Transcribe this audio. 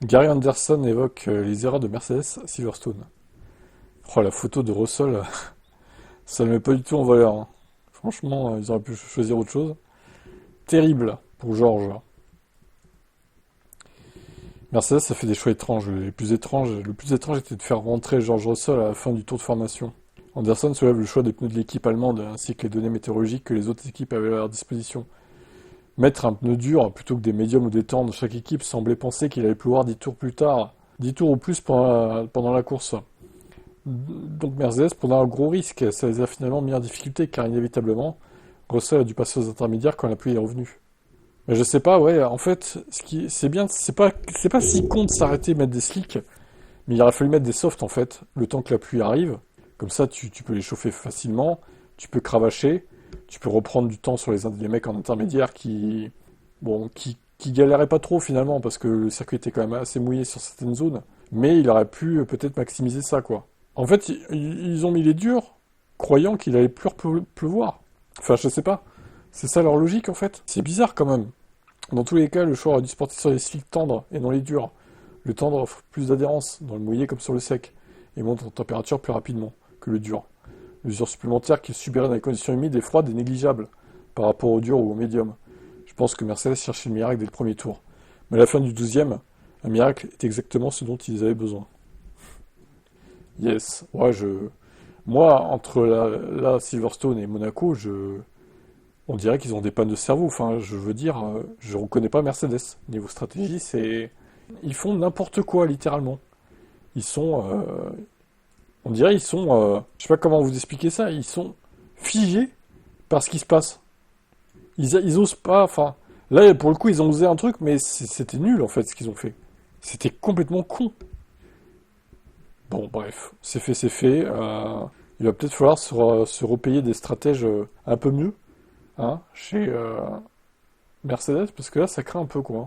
Gary Anderson évoque les erreurs de Mercedes à Silverstone. Oh, la photo de Russell, ça ne le met pas du tout en valeur, hein. Franchement, ils auraient pu choisir autre chose. Terrible pour George. Mercedes a fait des choix étranges. Le plus étrange était de faire rentrer George Russell à la fin du tour de formation. Anderson soulève le choix des pneus de l'équipe allemande ainsi que les données météorologiques que les autres équipes avaient à leur disposition. Mettre un pneu dur plutôt que des médiums ou des tendres, chaque équipe semblait penser qu'il allait pleuvoir 10 tours plus tard, 10 tours ou plus pendant la course. Donc Mercedes prenant un gros risque, ça les a finalement mis en difficulté car inévitablement, Russell a dû passer aux intermédiaires quand la pluie est revenue. Mais je sais pas, ouais, en fait, c'est bien, c'est pas si con de s'arrêter et mettre des slicks, mais il aurait fallu mettre des softs en fait, le temps que la pluie arrive. Comme ça, tu peux les chauffer facilement, tu peux cravacher, tu peux reprendre du temps sur les mecs en intermédiaire qui galéraient pas trop finalement, parce que le circuit était quand même assez mouillé sur certaines zones. Mais il aurait pu peut-être maximiser ça, quoi. En fait, ils ont mis les durs, croyant qu'il allait plus pleuvoir. Enfin, je sais pas. C'est ça leur logique, en fait. C'est bizarre, quand même. Dans tous les cas, le choix aurait dû se porter sur les slicks tendres et non les durs. Le tendre offre plus d'adhérence, dans le mouillé comme sur le sec, et monte en température plus rapidement que le dur. L'usure supplémentaire qu'il subirait dans les conditions humides et froides est négligeable par rapport au dur ou au médium. Je pense que Mercedes cherchait le miracle dès le premier tour. Mais à la fin du 12e, un miracle est exactement ce dont ils avaient besoin. Yes. Moi, entre Silverstone et Monaco, on dirait qu'ils ont des pannes de cerveau. Enfin, je veux dire, je reconnais pas Mercedes. Niveau stratégie, ils font n'importe quoi, littéralement. Ils sont, on dirait, je sais pas comment vous expliquer ça, ils sont figés par ce qui se passe. Ils osent pas, enfin, là, pour le coup, ils ont osé un truc, mais c'était nul, en fait, ce qu'ils ont fait. C'était complètement con. Bon, bref, c'est fait, c'est fait. Il va peut-être falloir se repayer des stratèges un peu mieux, hein, chez Mercedes, parce que là, ça craint un peu, quoi.